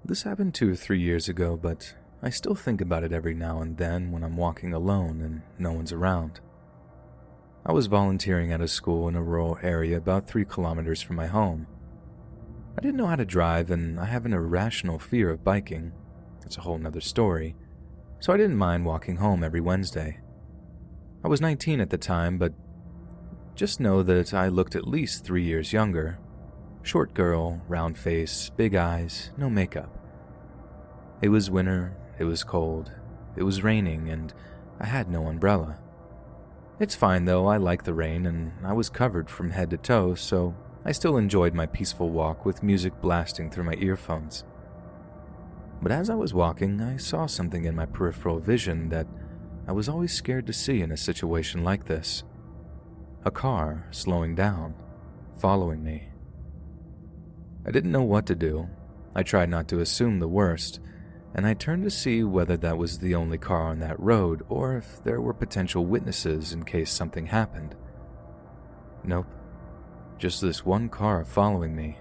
This happened 2 or 3 years ago, but I still think about it every now and then when I'm walking alone and no one's around. I was volunteering at a school in a rural area about 3 kilometers from my home. I didn't know how to drive, and I have an irrational fear of biking. It's a whole nother story, so I didn't mind walking home every Wednesday. I was 19 at the time, but just know that I looked at least 3 years younger. Short girl, round face, big eyes, no makeup. It was winter, it was cold, it was raining, and I had no umbrella. It's fine though, I like the rain, and I was covered from head to toe, so I still enjoyed my peaceful walk with music blasting through my earphones. But as I was walking, I saw something in my peripheral vision that I was always scared to see in a situation like this. A car slowing down, following me. I didn't know what to do. I tried not to assume the worst, and I turned to see whether that was the only car on that road or if there were potential witnesses in case something happened. Nope. Just this one car following me.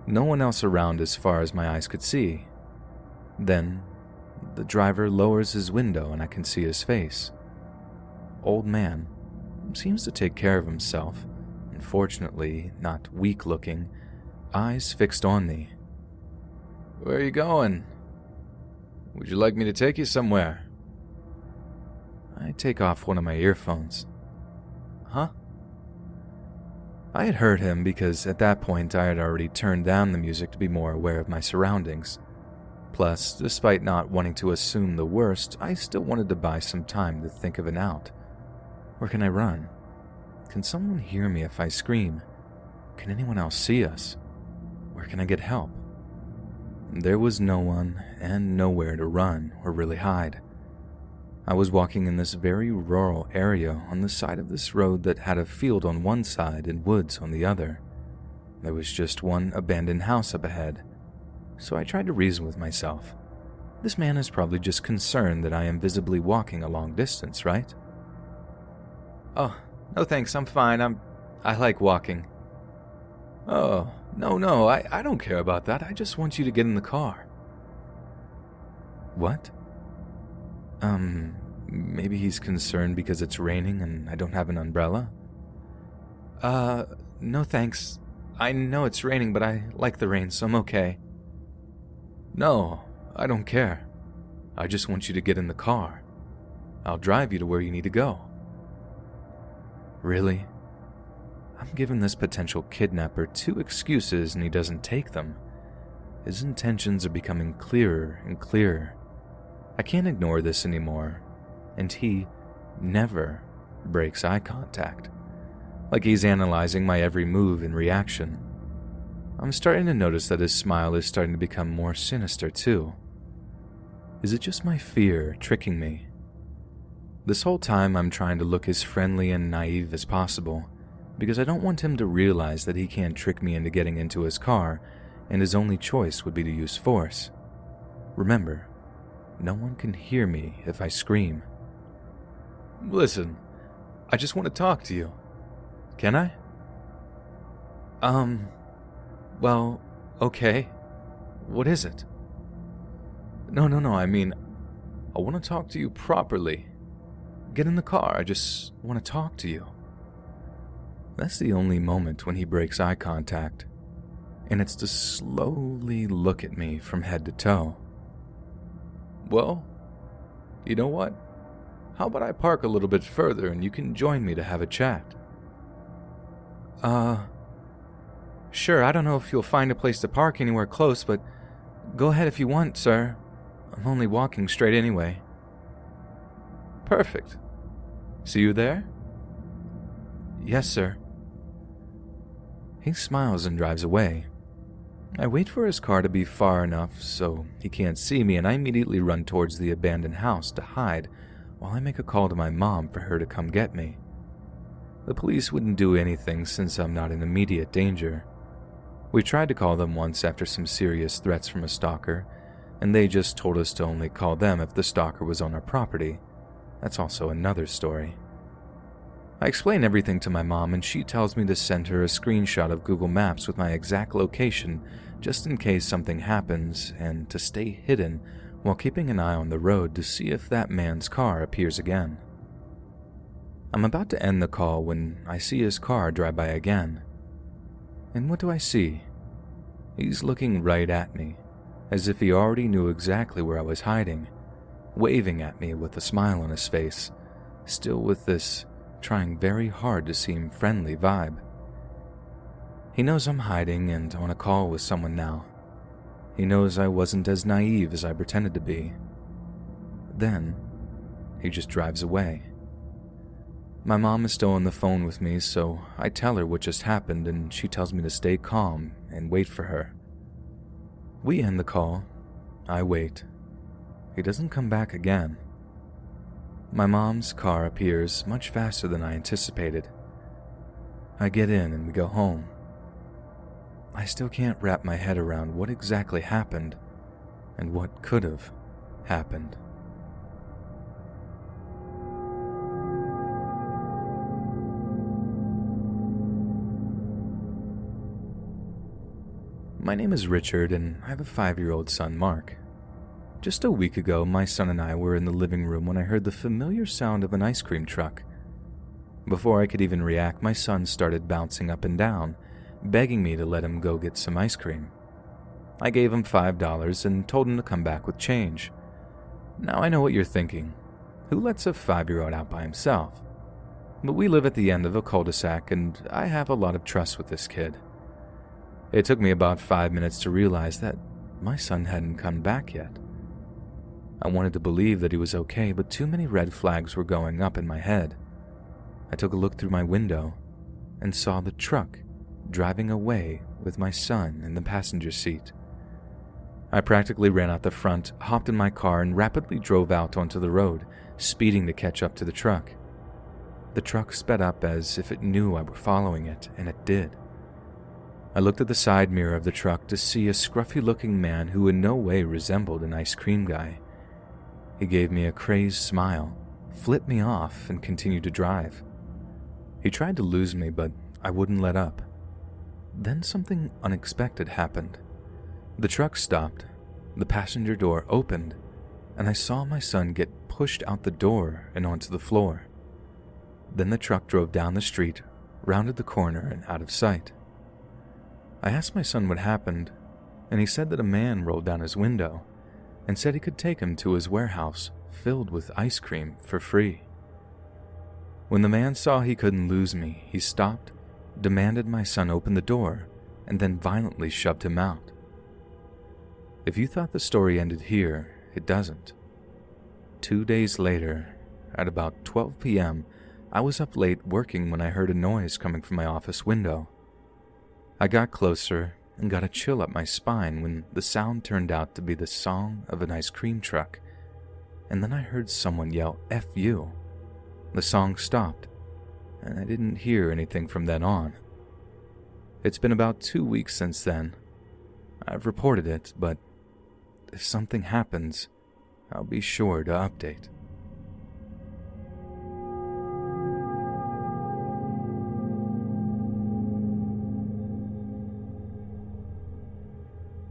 No one else around as far as my eyes could see. Then, the driver lowers his window and I can see his face. Old man. Seems to take care of himself. Unfortunately, not weak looking. Eyes fixed on me. "Where are you going? Would you like me to take you somewhere?" I take off one of my earphones. Huh? I had heard him because at that point I had already turned down the music to be more aware of my surroundings. Plus, despite not wanting to assume the worst, I still wanted to buy some time to think of an out. Where can I run? Can someone hear me if I scream? Can anyone else see us? Where can I get help? There was no one and nowhere to run or really hide. I was walking in this very rural area on the side of this road that had a field on one side and woods on the other. There was just one abandoned house up ahead. So I tried to reason with myself. This man is probably just concerned that I am visibly walking a long distance, right? "Oh, no thanks, I'm fine. I like walking." "Oh, no, I don't care about that. I just want you to get in the car." "What?" Maybe he's concerned because it's raining and I don't have an umbrella?" No thanks. I know it's raining, but I like the rain, so I'm okay." "No, I don't care. I just want you to get in the car. I'll drive you to where you need to go." Really? I'm giving this potential kidnapper 2 excuses and he doesn't take them. His intentions are becoming clearer and clearer. I can't ignore this anymore, and he never breaks eye contact. Like he's analyzing my every move and reaction. I'm starting to notice that his smile is starting to become more sinister too. Is it just my fear tricking me? This whole time I'm trying to look as friendly and naive as possible, because I don't want him to realize that he can't trick me into getting into his car, and his only choice would be to use force. Remember, no one can hear me if I scream. "Listen, I just want to talk to you. Can I?" Well, okay. What is it?" No, I mean, I want to talk to you properly. Get in the car, I just want to talk to you." That's the only moment when he breaks eye contact, and it's to slowly look at me from head to toe. "Well, you know what? How about I park a little bit further and you can join me to have a chat?" Sure, I don't know if you'll find a place to park anywhere close, but go ahead if you want, sir. I'm only walking straight anyway." "Perfect. See you there?" "Yes, sir." He smiles and drives away. I wait for his car to be far enough so he can't see me, and I immediately run towards the abandoned house to hide while I make a call to my mom for her to come get me. The police wouldn't do anything since I'm not in immediate danger. We tried to call them once after some serious threats from a stalker, and they just told us to only call them if the stalker was on our property. That's also another story. I explain everything to my mom, and she tells me to send her a screenshot of Google Maps with my exact location just in case something happens, and to stay hidden while keeping an eye on the road to see if that man's car appears again. I'm about to end the call when I see his car drive by again. And what do I see? He's looking right at me, as if he already knew exactly where I was hiding, waving at me with a smile on his face, still with this trying very hard to seem friendly vibe. He knows I'm hiding and on a call with someone now. He knows I wasn't as naive as I pretended to be. Then, he just drives away. My mom is still on the phone with me, so I tell her what just happened, and she tells me to stay calm and wait for her. We end the call. I wait. He doesn't come back again. My mom's car appears much faster than I anticipated. I get in and we go home. I still can't wrap my head around what exactly happened and what could have happened. My name is Richard, and I have a 5-year-old son, Mark. Just a week ago, my son and I were in the living room when I heard the familiar sound of an ice cream truck. Before I could even react, my son started bouncing up and down, begging me to let him go get some ice cream. I gave him $5 and told him to come back with change. Now I know what you're thinking. Who lets a 5-year-old out by himself? But we live at the end of a cul-de-sac, and I have a lot of trust with this kid. It took me about 5 minutes to realize that my son hadn't come back yet. I wanted to believe that he was okay, but too many red flags were going up in my head. I took a look through my window and saw the truck driving away with my son in the passenger seat. I practically ran out the front, hopped in my car, and rapidly drove out onto the road, speeding to catch up to the truck. The truck sped up as if it knew I were following it, and it did. I looked at the side mirror of the truck to see a scruffy-looking man who in no way resembled an ice cream guy. He gave me a crazed smile, flipped me off, and continued to drive. He tried to lose me, but I wouldn't let up. Then something unexpected happened. The truck stopped, the passenger door opened, and I saw my son get pushed out the door and onto the floor. Then the truck drove down the street, rounded the corner, and out of sight. I asked my son what happened, and he said that a man rolled down his window and said he could take him to his warehouse filled with ice cream for free. When the man saw he couldn't lose me, he stopped, demanded my son open the door, and then violently shoved him out. If you thought the story ended here, it doesn't. 2 days later, at about 12 p.m., I was up late working when I heard a noise coming from my office window. I got closer and got a chill up my spine when the sound turned out to be the song of an ice cream truck, and then I heard someone yell, "F you." The song stopped, and I didn't hear anything from then on. It's been about 2 weeks since then. I've reported it, but if something happens, I'll be sure to update.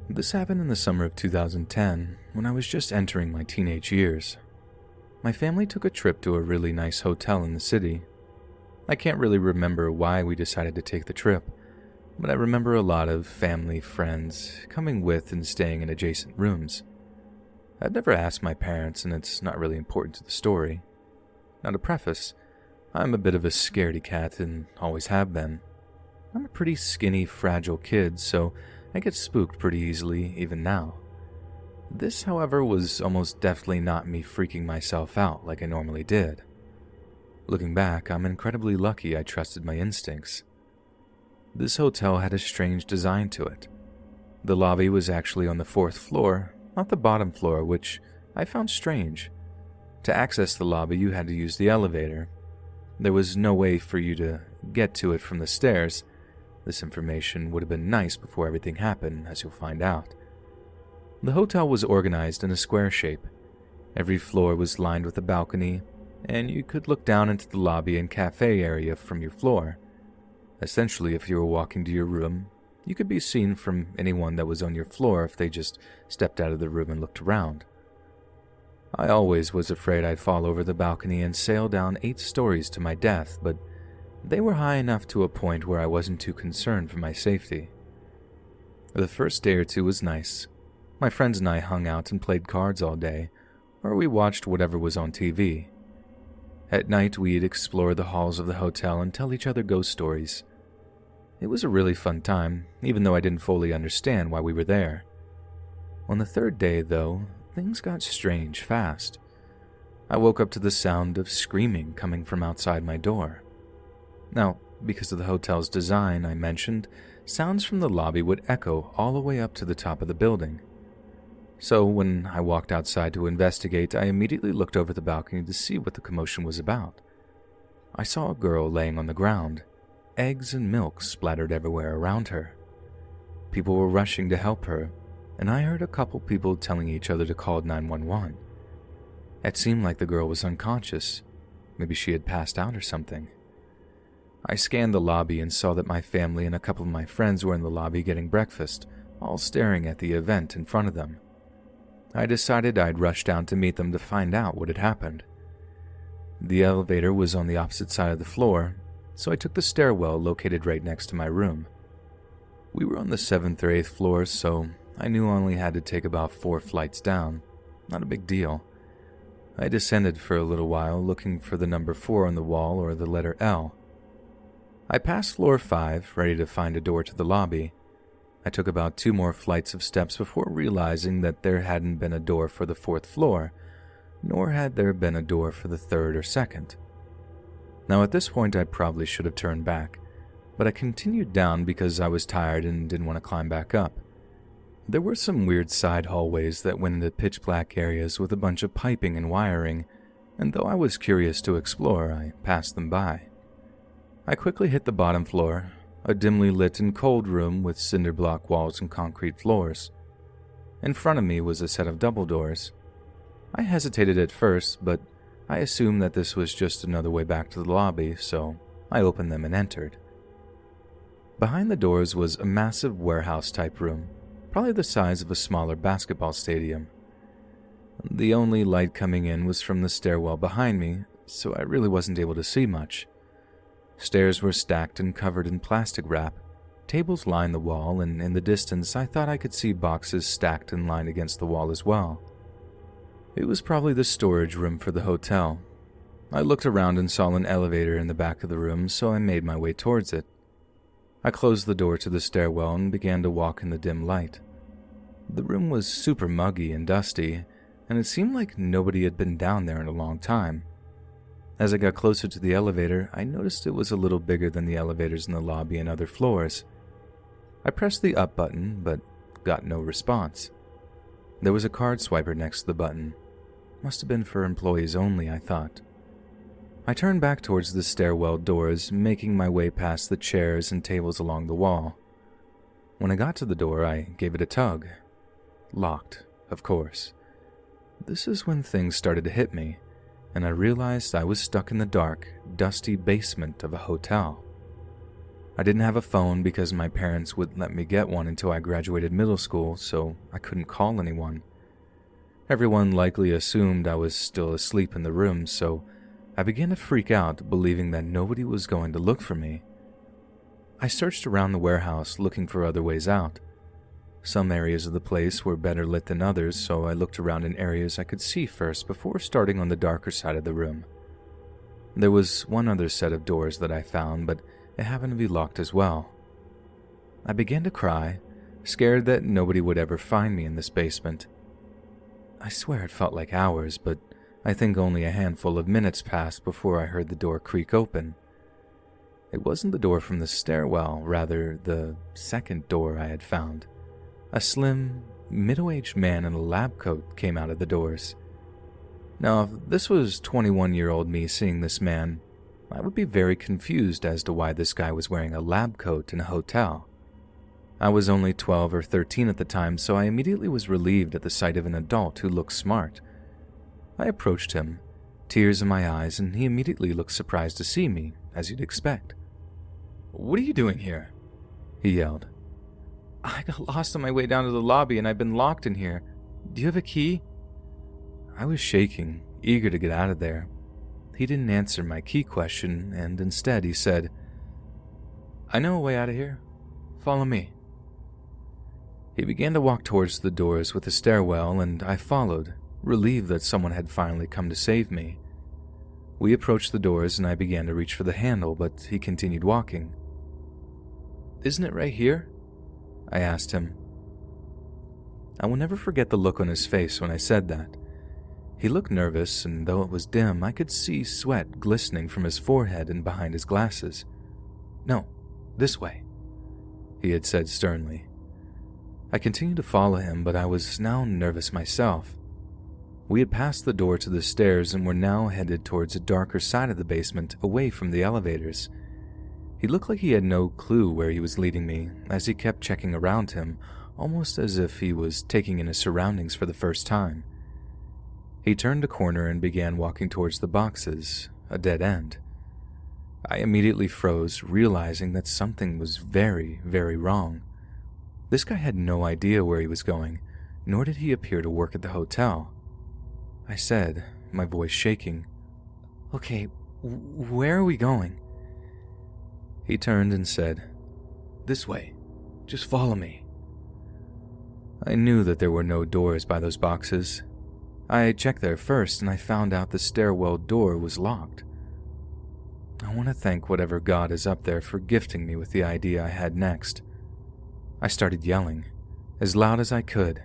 This happened in the summer of 2010, when I was just entering my teenage years. My family took a trip to a really nice hotel in the city. I can't really remember why we decided to take the trip, but I remember a lot of family, friends, coming with and staying in adjacent rooms. I'd never asked my parents, and it's not really important to the story. Now to preface, I'm a bit of a scaredy cat and always have been. I'm a pretty skinny, fragile kid, so I get spooked pretty easily, even now. This, however, was almost definitely not me freaking myself out like I normally did. Looking back, I'm incredibly lucky I trusted my instincts. This hotel had a strange design to it. The lobby was actually on the 4th floor, not the bottom floor, which I found strange. To access the lobby, you had to use the elevator. There was no way for you to get to it from the stairs. This information would have been nice before everything happened, as you'll find out. The hotel was organized in a square shape. Every floor was lined with a balcony, and you could look down into the lobby and cafe area from your floor. Essentially, if you were walking to your room, you could be seen from anyone that was on your floor if they just stepped out of the room and looked around. I always was afraid I'd fall over the balcony and sail down 8 stories to my death, but they were high enough to a point where I wasn't too concerned for my safety. The first day or two was nice. My friends and I hung out and played cards all day, or we watched whatever was on TV. At night, we'd explore the halls of the hotel and tell each other ghost stories. It was a really fun time, even though I didn't fully understand why we were there. On the 3rd day, though, things got strange fast. I woke up to the sound of screaming coming from outside my door. Now, because of the hotel's design I mentioned, sounds from the lobby would echo all the way up to the top of the building. So when I walked outside to investigate, I immediately looked over the balcony to see what the commotion was about. I saw a girl laying on the ground, eggs and milk splattered everywhere around her. People were rushing to help her, and I heard a couple people telling each other to call 911. It seemed like the girl was unconscious. Maybe she had passed out or something. I scanned the lobby and saw that my family and a couple of my friends were in the lobby getting breakfast, all staring at the event in front of them. I decided I'd rush down to meet them to find out what had happened. The elevator was on the opposite side of the floor, so I took the stairwell located right next to my room. We were on the 7th or 8th floor, so I knew I only had to take about 4 flights down. Not a big deal. I descended for a little while, looking for the number 4 on the wall or the letter L. I passed floor 5, ready to find a door to the lobby. I took about 2 more flights of steps before realizing that there hadn't been a door for the 4th floor, nor had there been a door for the 3rd or 2nd. Now at this point I probably should have turned back, but I continued down because I was tired and didn't want to climb back up. There were some weird side hallways that went into pitch-black areas with a bunch of piping and wiring, and though I was curious to explore, I passed them by. I quickly hit the bottom floor, a dimly lit and cold room with cinder block walls and concrete floors. In front of me was a set of double doors. I hesitated at first, but I assumed that this was just another way back to the lobby, so I opened them and entered. Behind the doors was a massive warehouse-type room, probably the size of a smaller basketball stadium. The only light coming in was from the stairwell behind me, so I really wasn't able to see much. Stairs were stacked and covered in plastic wrap. Tables lined the wall, and in the distance I thought I could see boxes stacked and lined against the wall as well. It was probably the storage room for the hotel. I looked around and saw an elevator in the back of the room, so I made my way towards it. I closed the door to the stairwell and began to walk in the dim light. The room was super muggy and dusty, and it seemed like nobody had been down there in a long time. As I got closer to the elevator, I noticed it was a little bigger than the elevators in the lobby and other floors. I pressed the up button, but got no response. There was a card swiper next to the button. Must have been for employees only, I thought. I turned back towards the stairwell doors, making my way past the chairs and tables along the wall. When I got to the door, I gave it a tug. Locked, of course. This is when things started to hit me, and I realized I was stuck in the dark, dusty basement of a hotel. I didn't have a phone because my parents wouldn't let me get one until I graduated middle school, so I couldn't call anyone. Everyone likely assumed I was still asleep in the room, so I began to freak out, believing that nobody was going to look for me. I searched around the warehouse looking for other ways out. Some areas of the place were better lit than others, so I looked around in areas I could see first before starting on the darker side of the room. There was one other set of doors that I found, but it happened to be locked as well. I began to cry, scared that nobody would ever find me in this basement. I swear it felt like hours, but I think only a handful of minutes passed before I heard the door creak open. It wasn't the door from the stairwell, rather the second door I had found. A slim, middle-aged man in a lab coat came out of the doors. Now, if this was 21-year-old me seeing this man, I would be very confused as to why this guy was wearing a lab coat in a hotel. I was only 12 or 13 at the time, so I immediately was relieved at the sight of an adult who looked smart. I approached him, tears in my eyes, and he immediately looked surprised to see me, as you'd expect. "What are you doing here?" he yelled. "I got lost on my way down to the lobby and I've been locked in here. Do you have a key?" I was shaking, eager to get out of there. He didn't answer my key question, and instead he said, "I know a way out of here. Follow me." He began to walk towards the doors with the stairwell, and I followed, relieved that someone had finally come to save me. We approached the doors and I began to reach for the handle, but he continued walking. "Isn't it right here?" I asked him. I will never forget the look on his face when I said that. He looked nervous, and though it was dim, I could see sweat glistening from his forehead and behind his glasses. "No, this way," he had said sternly. I continued to follow him, but I was now nervous myself. We had passed the door to the stairs and were now headed towards a darker side of the basement, away from the elevators. He looked like he had no clue where he was leading me, as he kept checking around him, almost as if he was taking in his surroundings for the first time. He turned a corner and began walking towards the boxes, a dead end. I immediately froze, realizing that something was very, very wrong. This guy had no idea where he was going, nor did he appear to work at the hotel. I said, my voice shaking, "Okay, where are we going?" He turned and said, "This way. Just follow me." I knew that there were no doors by those boxes. I checked there first, and I found out the stairwell door was locked. I want to thank whatever God is up there for gifting me with the idea I had next. I started yelling, as loud as I could.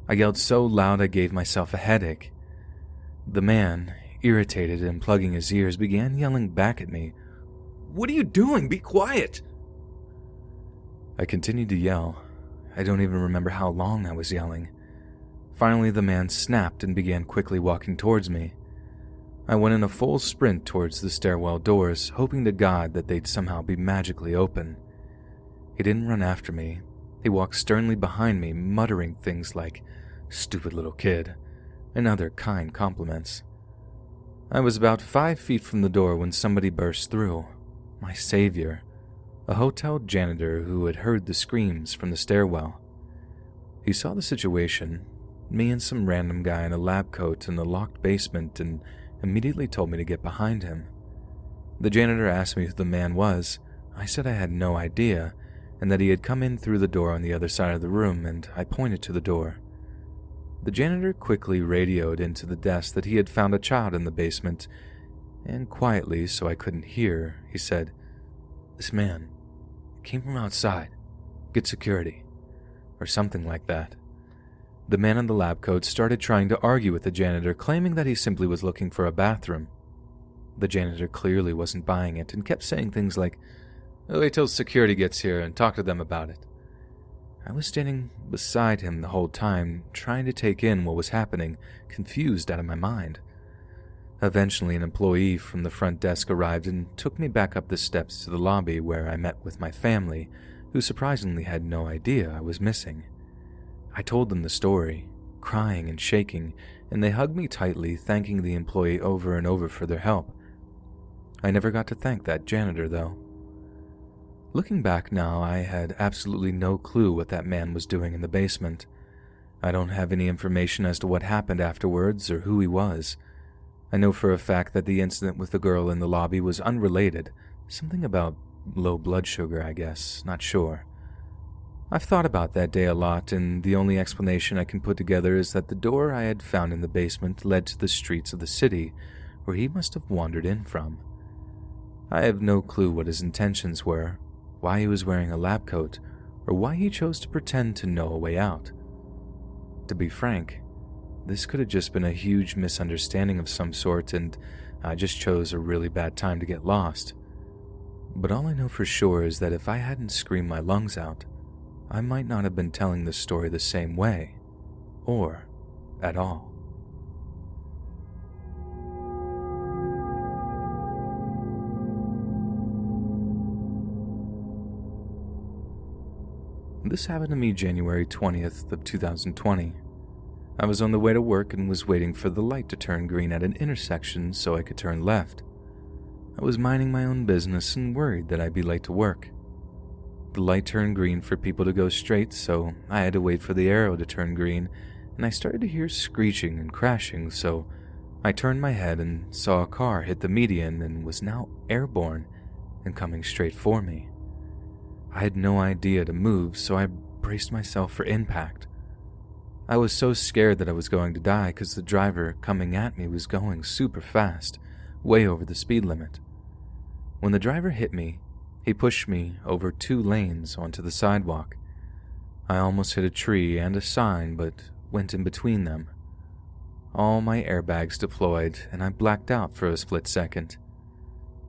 I yelled so loud I gave myself a headache. The man, irritated and plugging his ears, began yelling back at me, "What are you doing? Be quiet!" I continued to yell. I don't even remember how long I was yelling. Finally, the man snapped and began quickly walking towards me. I went in a full sprint towards the stairwell doors, hoping to God that they'd somehow be magically open. He didn't run after me. He walked sternly behind me, muttering things like, "Stupid little kid," and other kind compliments. I was about 5 feet from the door when somebody burst through. My savior, a hotel janitor who had heard the screams from the stairwell. He saw the situation, me and some random guy in a lab coat in a locked basement, and immediately told me to get behind him. The janitor asked me who the man was. I said I had no idea, and that he had come in through the door on the other side of the room, and I pointed to the door. The janitor quickly radioed into the desk that he had found a child in the basement, and quietly, so I couldn't hear, he said, "This man came from outside. Get security," or something like that. The man in the lab coat started trying to argue with the janitor, claiming that he simply was looking for a bathroom. The janitor clearly wasn't buying it and kept saying things like, "Wait till security gets here and talk to them about it." I was standing beside him the whole time, trying to take in what was happening, confused out of my mind. Eventually, an employee from the front desk arrived and took me back up the steps to the lobby, where I met with my family, who surprisingly had no idea I was missing. I told them the story, crying and shaking, and they hugged me tightly, thanking the employee over and over for their help. I never got to thank that janitor, though. Looking back now, I had absolutely no clue what that man was doing in the basement. I don't have any information as to what happened afterwards or who he was. I know for a fact that the incident with the girl in the lobby was unrelated. Something about low blood sugar, I guess. Not sure. I've thought about that day a lot, and the only explanation I can put together is that the door I had found in the basement led to the streets of the city, where he must have wandered in from. I have no clue what his intentions were, why he was wearing a lab coat, or why he chose to pretend to know a way out. To be frank, this could have just been a huge misunderstanding of some sort, and I just chose a really bad time to get lost. But all I know for sure is that if I hadn't screamed my lungs out, I might not have been telling this story the same way, or at all. This happened to me January 20th of 2020. I was on the way to work and was waiting for the light to turn green at an intersection so I could turn left. I was minding my own business and worried that I'd be late to work. The light turned green for people to go straight, so I had to wait for the arrow to turn green, and I started to hear screeching and crashing, so I turned my head and saw a car hit the median and was now airborne and coming straight for me. I had no idea to move, so I braced myself for impact. I was so scared that I was going to die because the driver coming at me was going super fast, way over the speed limit. When the driver hit me, he pushed me over 2 lanes onto the sidewalk. I almost hit a tree and a sign, but went in between them. All my airbags deployed, and I blacked out for a split second.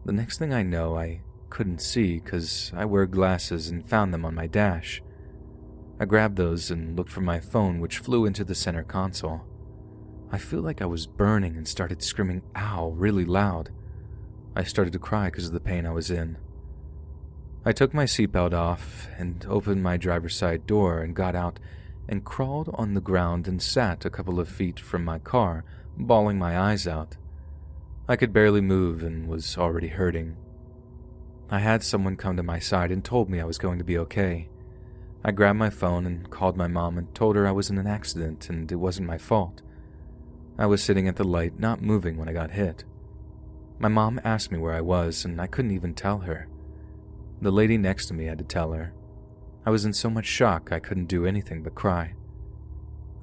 The next thing I know, I couldn't see because I wear glasses and found them on my dash. I grabbed those and looked for my phone, which flew into the center console. I feel like I was burning and started screaming "ow" really loud. I started to cry because of the pain I was in. I took my seatbelt off and opened my driver's side door and got out and crawled on the ground and sat a couple of feet from my car, bawling my eyes out. I could barely move and was already hurting. I had someone come to my side and told me I was going to be okay. I grabbed my phone and called my mom and told her I was in an accident and it wasn't my fault. I was sitting at the light, not moving when I got hit. My mom asked me where I was and I couldn't even tell her. The lady next to me had to tell her. I was in so much shock I couldn't do anything but cry.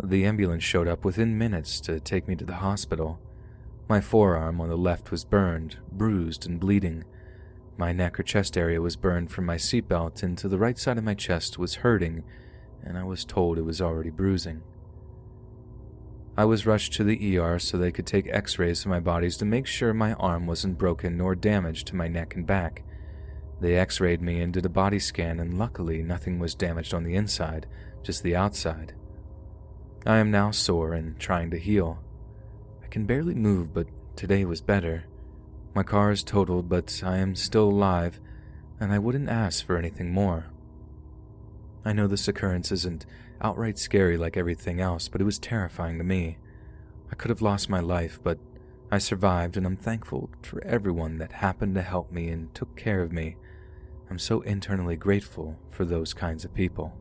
The ambulance showed up within minutes to take me to the hospital. My forearm on the left was burned, bruised, and bleeding. My neck or chest area was burned from my seatbelt, and to the right side of my chest was hurting, and I was told it was already bruising. I was rushed to the ER so they could take x-rays of my bodies to make sure my arm wasn't broken nor damaged to my neck and back. They x-rayed me and did a body scan, and luckily nothing was damaged on the inside, just the outside. I am now sore and trying to heal. I can barely move, but today was better. My car is totaled, but I am still alive, and I wouldn't ask for anything more. I know this occurrence isn't outright scary like everything else, but it was terrifying to me. I could have lost my life, but I survived, and I'm thankful for everyone that happened to help me and took care of me. I'm so internally grateful for those kinds of people.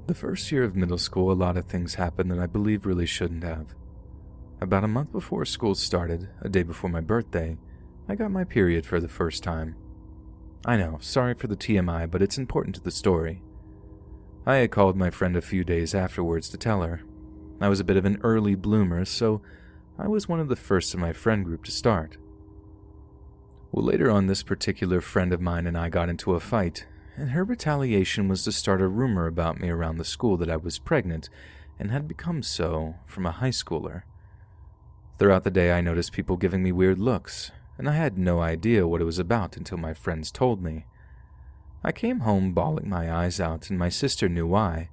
The first year of middle school, a lot of things happened that I believe really shouldn't have. About a month before school started, a day before my birthday, I got my period for the first time. I know, sorry for the TMI, but it's important to the story. I had called my friend a few days afterwards to tell her. I was a bit of an early bloomer, so I was one of the first in my friend group to start. Well, later on, this particular friend of mine and I got into a fight, and her retaliation was to start a rumor about me around the school that I was pregnant and had become so from a high schooler. Throughout the day, I noticed people giving me weird looks, and I had no idea what it was about until my friends told me. I came home bawling my eyes out, and my sister knew why.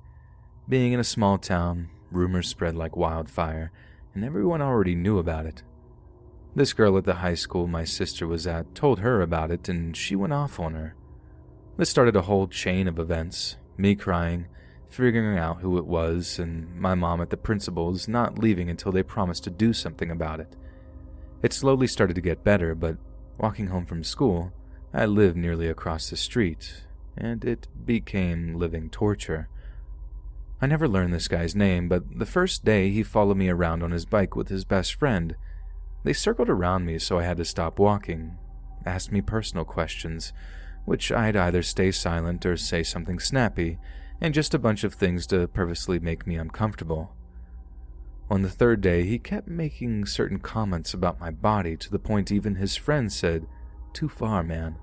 Being in a small town, rumors spread like wildfire, and everyone already knew about it. This girl at the high school my sister was at told her about it, and she went off on her. This started a whole chain of events, me crying, figuring out who it was, and my mom at the principal's not leaving until they promised to do something about it. It slowly started to get better, but walking home from school, I lived nearly across the street, and it became living torture. I never learned this guy's name, but the first day he followed me around on his bike with his best friend. They circled around me, so I had to stop walking, asked me personal questions, which I'd either stay silent or say something snappy, and just a bunch of things to purposely make me uncomfortable. On the third day, he kept making certain comments about my body to the point even his friend said, "Too far, man."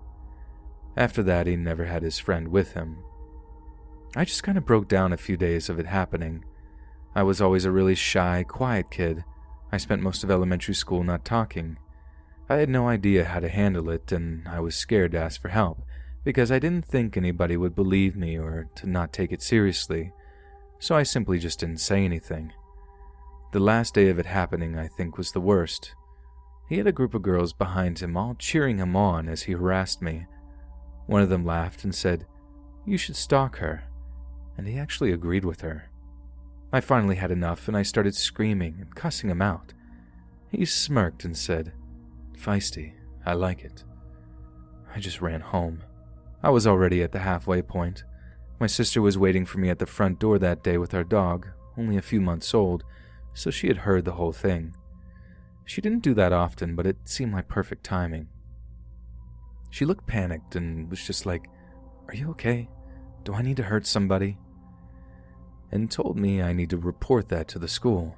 After that, he never had his friend with him. I just kind of broke down a few days of it happening. I was always a really shy, quiet kid. I spent most of elementary school not talking. I had no idea how to handle it, and I was scared to ask for help, because I didn't think anybody would believe me or to not take it seriously, so I simply just didn't say anything. The last day of it happening, I think, was the worst. He had a group of girls behind him, all cheering him on as he harassed me. One of them laughed and said, "You should stalk her," and he actually agreed with her. I finally had enough and I started screaming and cussing him out. He smirked and said, "Feisty, I like it." I just ran home. I was already at the halfway point. My sister was waiting for me at the front door that day with our dog, only a few months old, so she had heard the whole thing. She didn't do that often, but it seemed like perfect timing. She looked panicked and was just like, "Are you okay? Do I need to hurt somebody?" And told me I need to report that to the school.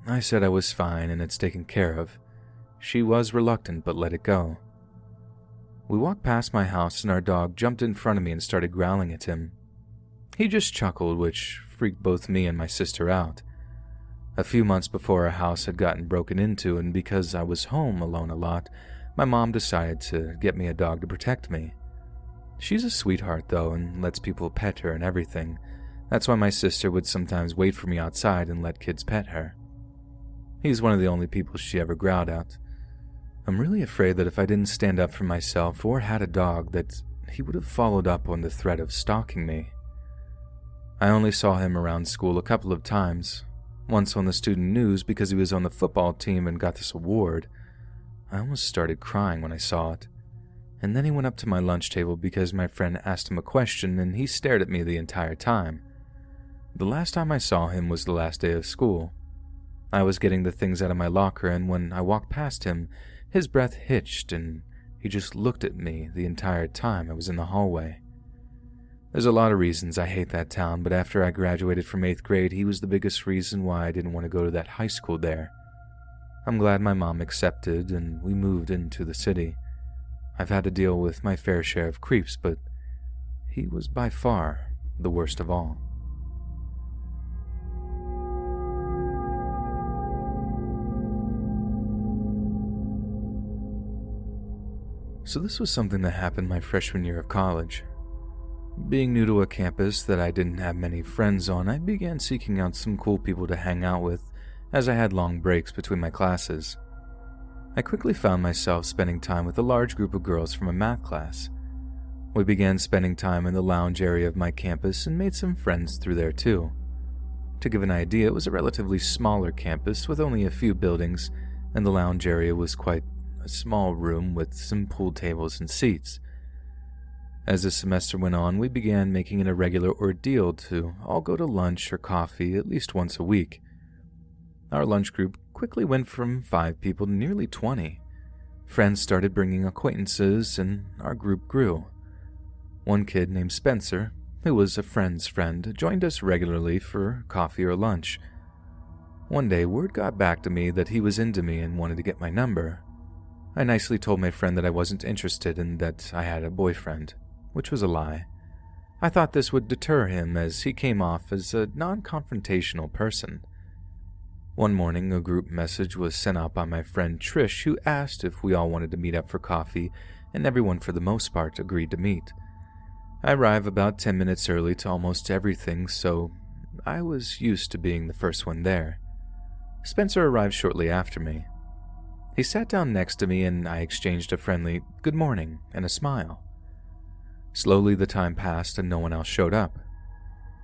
I said I was fine and it's taken care of. She was reluctant but let it go. We walked past my house and our dog jumped in front of me and started growling at him. He just chuckled, which freaked both me and my sister out. A few months before, our house had gotten broken into, and because I was home alone a lot, my mom decided to get me a dog to protect me. She's a sweetheart, though, and lets people pet her and everything. That's why my sister would sometimes wait for me outside and let kids pet her. He's one of the only people she ever growled at. I'm really afraid that if I didn't stand up for myself or had a dog, that he would have followed up on the threat of stalking me. I only saw him around school a couple of times, once on the student news because he was on the football team and got this award. I almost started crying when I saw it. And then he went up to my lunch table because my friend asked him a question and he stared at me the entire time. The last time I saw him was the last day of school. I was getting the things out of my locker, and when I walked past him, his breath hitched and he just looked at me the entire time I was in the hallway. There's a lot of reasons I hate that town, but after I graduated from 8th grade, he was the biggest reason why I didn't want to go to that high school there. I'm glad my mom accepted and we moved into the city. I've had to deal with my fair share of creeps, but he was by far the worst of all. So this was something that happened my freshman year of college. Being new to a campus that I didn't have many friends on, I began seeking out some cool people to hang out with as I had long breaks between my classes. I quickly found myself spending time with a large group of girls from a math class. We began spending time in the lounge area of my campus and made some friends through there too. To give an idea, it was a relatively smaller campus with only a few buildings, and the lounge area was quite a small room with some pool tables and seats. As the semester went on, we began making it a regular ordeal to all go to lunch or coffee at least once a week. Our lunch group quickly went from 5 people to nearly 20. Friends started bringing acquaintances, and our group grew. One kid named Spencer, who was a friend's friend, joined us regularly for coffee or lunch. One day, word got back to me that he was into me and wanted to get my number. I nicely told my friend that I wasn't interested and that I had a boyfriend, which was a lie. I thought this would deter him as he came off as a non-confrontational person. One morning, a group message was sent out by my friend Trish, who asked if we all wanted to meet up for coffee, and everyone for the most part agreed to meet. I arrived about 10 minutes early to almost everything, so I was used to being the first one there. Spencer arrived shortly after me. He sat down next to me and I exchanged a friendly "good morning" and a smile. Slowly the time passed and no one else showed up.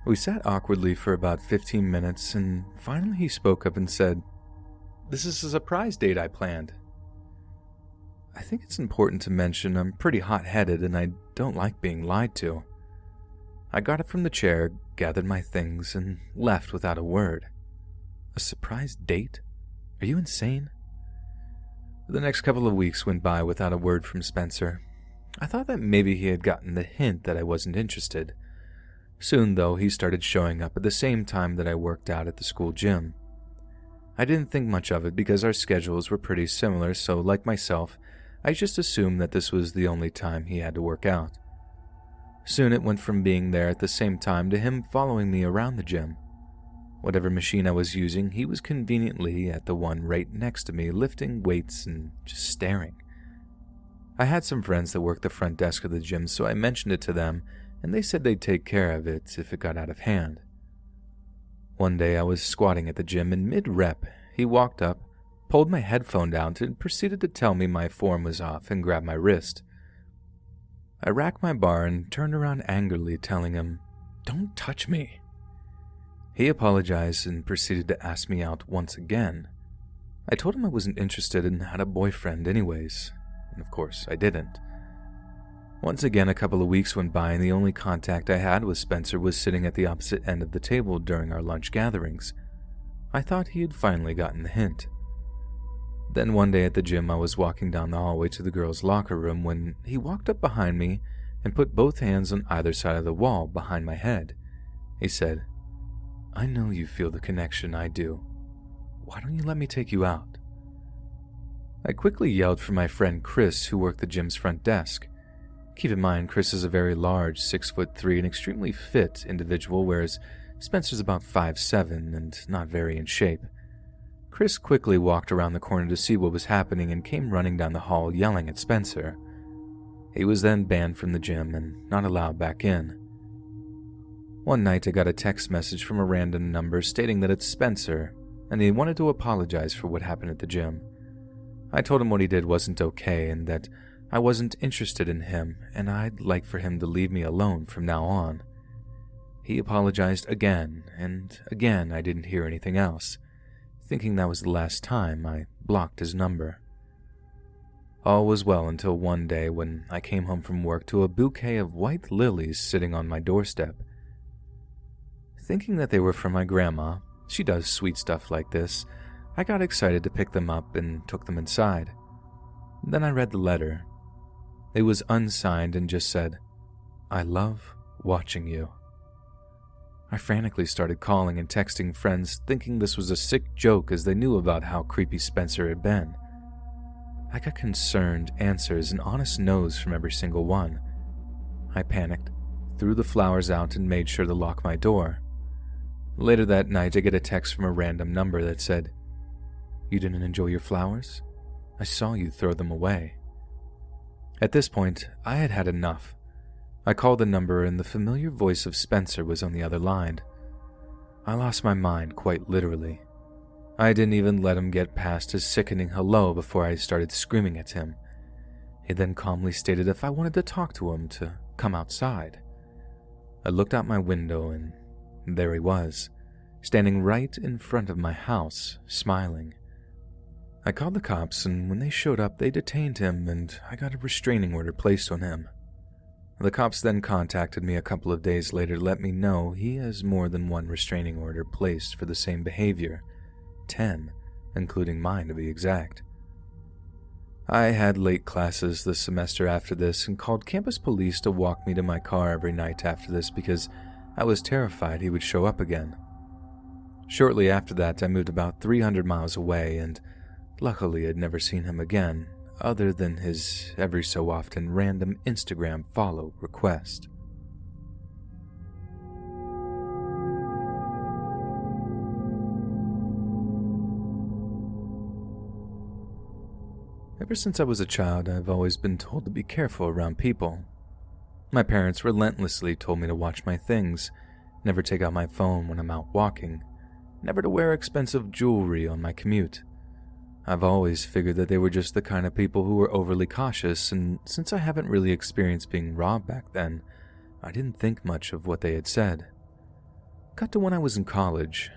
We sat awkwardly for about 15 minutes and finally he spoke up and said, "This is a surprise date I planned." I think it's important to mention I'm pretty hot-headed and I don't like being lied to. I got up from the chair, gathered my things, and left without a word. A surprise date? Are you insane? The next couple of weeks went by without a word from Spencer. I thought that maybe he had gotten the hint that I wasn't interested. Soon, though, he started showing up at the same time that I worked out at the school gym. I didn't think much of it because our schedules were pretty similar, so like myself, I just assumed that this was the only time he had to work out. Soon it went from being there at the same time to him following me around the gym. Whatever machine I was using, he was conveniently at the one right next to me, lifting weights and just staring. I had some friends that worked the front desk of the gym, so I mentioned it to them, and they said they'd take care of it if it got out of hand. One day I was squatting at the gym, and mid-rep, he walked up, pulled my headphone out and proceeded to tell me my form was off and grab my wrist. I racked my bar and turned around angrily, telling him, "Don't touch me." He apologized and proceeded to ask me out once again. I told him I wasn't interested and had a boyfriend anyways, and of course I didn't. Once again, a couple of weeks went by and the only contact I had with Spencer was sitting at the opposite end of the table during our lunch gatherings. I thought he had finally gotten the hint. Then one day at the gym, I was walking down the hallway to the girls' locker room when he walked up behind me and put both hands on either side of the wall behind my head. He said, "I know you feel the connection I do. Why don't you let me take you out?" I quickly yelled for my friend Chris, who worked the gym's front desk. Keep in mind, Chris is a very large, 6'3" and extremely fit individual, whereas Spencer's about 5'7" and not very in shape. Chris quickly walked around the corner to see what was happening and came running down the hall yelling at Spencer. He was then banned from the gym and not allowed back in. One night I got a text message from a random number stating that it's Spencer, and he wanted to apologize for what happened at the gym. I told him what he did wasn't okay and that I wasn't interested in him and I'd like for him to leave me alone from now on. He apologized again, and again I didn't hear anything else. Thinking that was the last time, I blocked his number. All was well until one day when I came home from work to a bouquet of white lilies sitting on my doorstep. Thinking that they were from my grandma, she does sweet stuff like this, I got excited to pick them up and took them inside. Then I read the letter. It was unsigned and just said, "I love watching you." I frantically started calling and texting friends, thinking this was a sick joke as they knew about how creepy Spencer had been. I got concerned answers and honest no's from every single one. I panicked, threw the flowers out, and made sure to lock my door. Later that night, I get a text from a random number that said, "You didn't enjoy your flowers? I saw you throw them away." At this point, I had had enough. I called the number and the familiar voice of Spencer was on the other line. I lost my mind quite literally. I didn't even let him get past his sickening hello before I started screaming at him. He then calmly stated if I wanted to talk to him to come outside. I looked out my window and there he was, standing right in front of my house, smiling. I called the cops, and when they showed up, they detained him, and I got a restraining order placed on him. The cops then contacted me a couple of days later to let me know he has more than one restraining order placed for the same behavior, 10, including mine to be exact. I had late classes this semester after this and called campus police to walk me to my car every night after this because I was terrified he would show up again. Shortly after that, I moved about 300 miles away, and luckily I'd never seen him again, other than his every so often random Instagram follow request. Ever since I was a child, I've always been told to be careful around people. My parents relentlessly told me to watch my things, never take out my phone when I'm out walking, never to wear expensive jewelry on my commute. I've always figured that they were just the kind of people who were overly cautious, and since I haven't really experienced being robbed back then, I didn't think much of what they had said. Cut to when I was in college.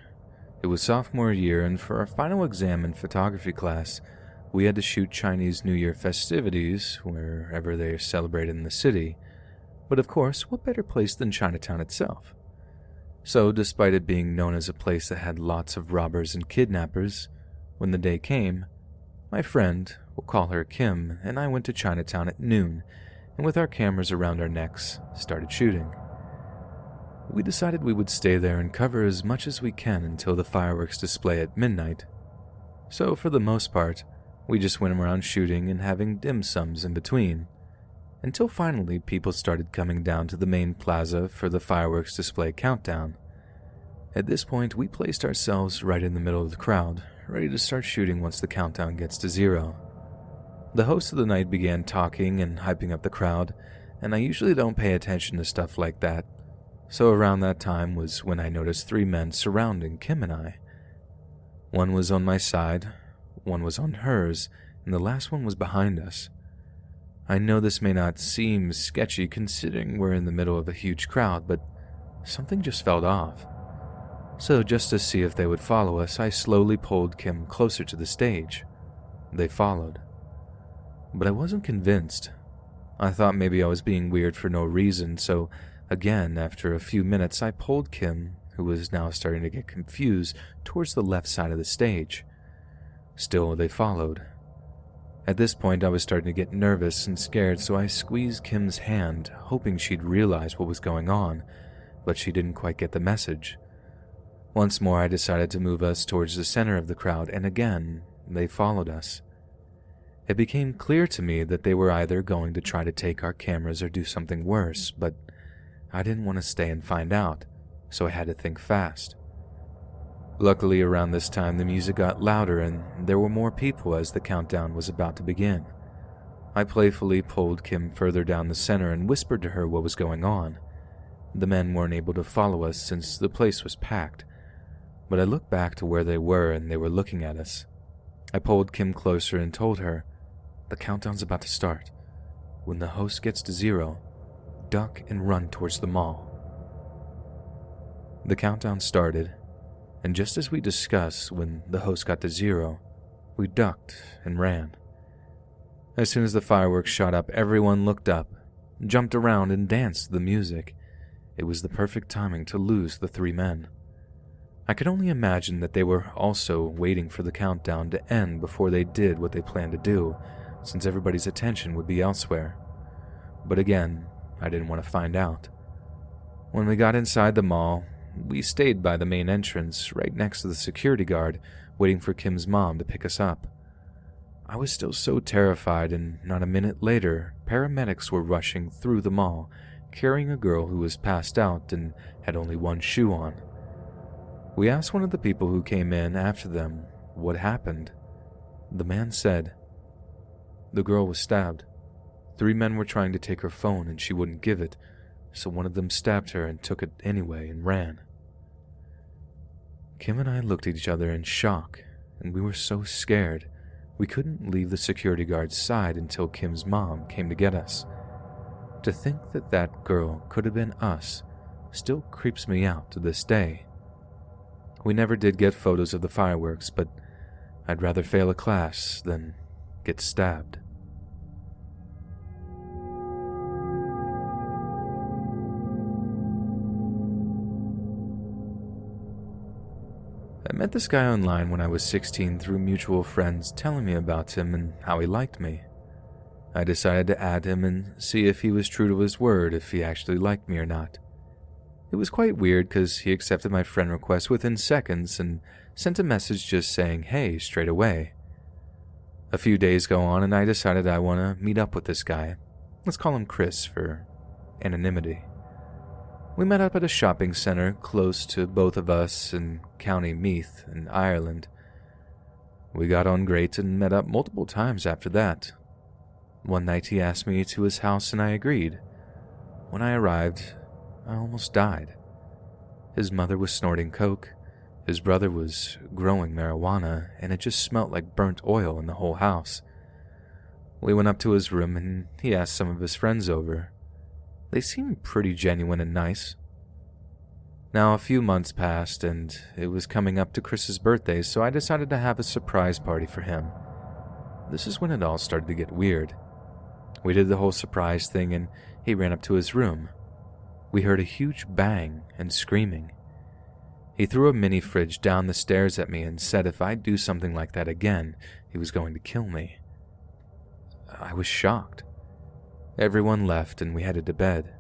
It was sophomore year, and for our final exam in photography class, we had to shoot Chinese New Year festivities wherever they are celebrated in the city. But of course, what better place than Chinatown itself? So, despite it being known as a place that had lots of robbers and kidnappers, when the day came, my friend, we'll call her Kim, and I went to Chinatown at noon, and with our cameras around our necks, started shooting. We decided we would stay there and cover as much as we can until the fireworks display at midnight. So, for the most part, we just went around shooting and having dim sums in between, until finally people started coming down to the main plaza for the fireworks display countdown. At this point, we placed ourselves right in the middle of the crowd, ready to start shooting once the countdown gets to 0. The host of the night began talking and hyping up the crowd, and I usually don't pay attention to stuff like that, so around that time was when I noticed 3 men surrounding Kim and I. One was on my side, one was on hers, and the last one was behind us. I know this may not seem sketchy considering we're in the middle of a huge crowd, but something just felt off. So just to see if they would follow us, I slowly pulled Kim closer to the stage. They followed. But I wasn't convinced. I thought maybe I was being weird for no reason, so again, after a few minutes, I pulled Kim, who was now starting to get confused, towards the left side of the stage. Still, they followed. At this point, I was starting to get nervous and scared, so I squeezed Kim's hand, hoping she'd realize what was going on, but she didn't quite get the message. Once more, I decided to move us towards the center of the crowd, and again, they followed us. It became clear to me that they were either going to try to take our cameras or do something worse, but I didn't want to stay and find out, so I had to think fast. Luckily, around this time, the music got louder and there were more people as the countdown was about to begin. I playfully pulled Kim further down the center and whispered to her what was going on. The men weren't able to follow us since the place was packed, but I looked back to where they were and they were looking at us. I pulled Kim closer and told her, "The countdown's about to start. When the host gets to 0, duck and run towards the mall." The countdown started, and just as we discussed, when the host got to 0, we ducked and ran. As soon as the fireworks shot up, everyone looked up, jumped around, and danced to the music. It was the perfect timing to lose the 3 men. I could only imagine that they were also waiting for the countdown to end before they did what they planned to do, since everybody's attention would be elsewhere. But again, I didn't want to find out. When we got inside the mall, we stayed by the main entrance, right next to the security guard, waiting for Kim's mom to pick us up. I was still so terrified, and not a minute later, paramedics were rushing through the mall, carrying a girl who was passed out and had only one shoe on. We asked one of the people who came in after them what happened. The man said, "The girl was stabbed. 3 men were trying to take her phone and she wouldn't give it, so one of them stabbed her and took it anyway and ran." Kim and I looked at each other in shock, and we were so scared we couldn't leave the security guard's side until Kim's mom came to get us. To think that that girl could have been us still creeps me out to this day. We never did get photos of the fireworks, but I'd rather fail a class than get stabbed. I met this guy online when I was 16 through mutual friends telling me about him and how he liked me. I decided to add him and see if he was true to his word, if he actually liked me or not. It was quite weird because he accepted my friend request within seconds and sent a message just saying hey straight away. A few days go on and I decided I want to meet up with this guy. Let's call him Chris for anonymity. We met up at a shopping center close to both of us in County Meath in Ireland. We got on great and met up multiple times after that. One night he asked me to his house and I agreed. When I arrived, I almost died. His mother was snorting coke, his brother was growing marijuana, and it just smelt like burnt oil in the whole house. We went up to his room and he asked some of his friends over. They seemed pretty genuine and nice. Now a few months passed and it was coming up to Chris's birthday, so I decided to have a surprise party for him. This is when it all started to get weird. We did the whole surprise thing and he ran up to his room. We heard a huge bang and screaming. He threw a mini fridge down the stairs at me and said if I'd do something like that again, he was going to kill me. I was shocked. Everyone left and we headed to bed.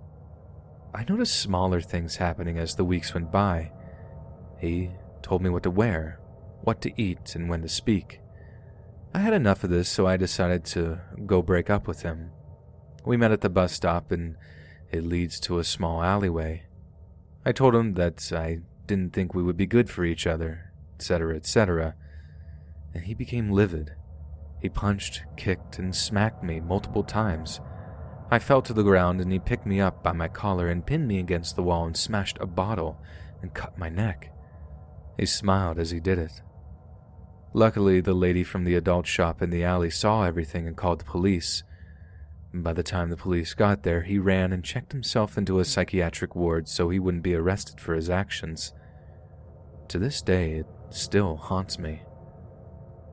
I noticed smaller things happening as the weeks went by. He told me what to wear, what to eat, and when to speak. I had enough of this, so I decided to go break up with him. We met at the bus stop and it leads to a small alleyway. I told him that I didn't think we would be good for each other, etc., etc., and he became livid. He punched, kicked, and smacked me multiple times. I fell to the ground and he picked me up by my collar and pinned me against the wall and smashed a bottle and cut my neck. He smiled as he did it. Luckily, the lady from the adult shop in the alley saw everything and called the police. By the time the police got there, he ran and checked himself into a psychiatric ward so he wouldn't be arrested for his actions. To this day, it still haunts me.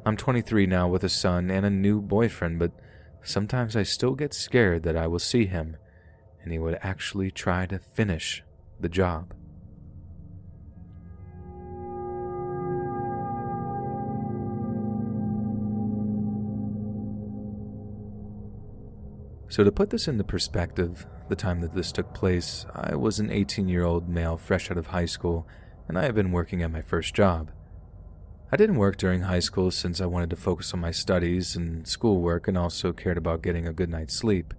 I'm 23 now with a son and a new boyfriend, but sometimes I still get scared that I will see him and he would actually try to finish the job. So to put this into perspective, the time that this took place, I was an 18-year-old male fresh out of high school, and I had been working at my first job. I didn't work during high school since I wanted to focus on my studies and schoolwork and also cared about getting a good night's sleep.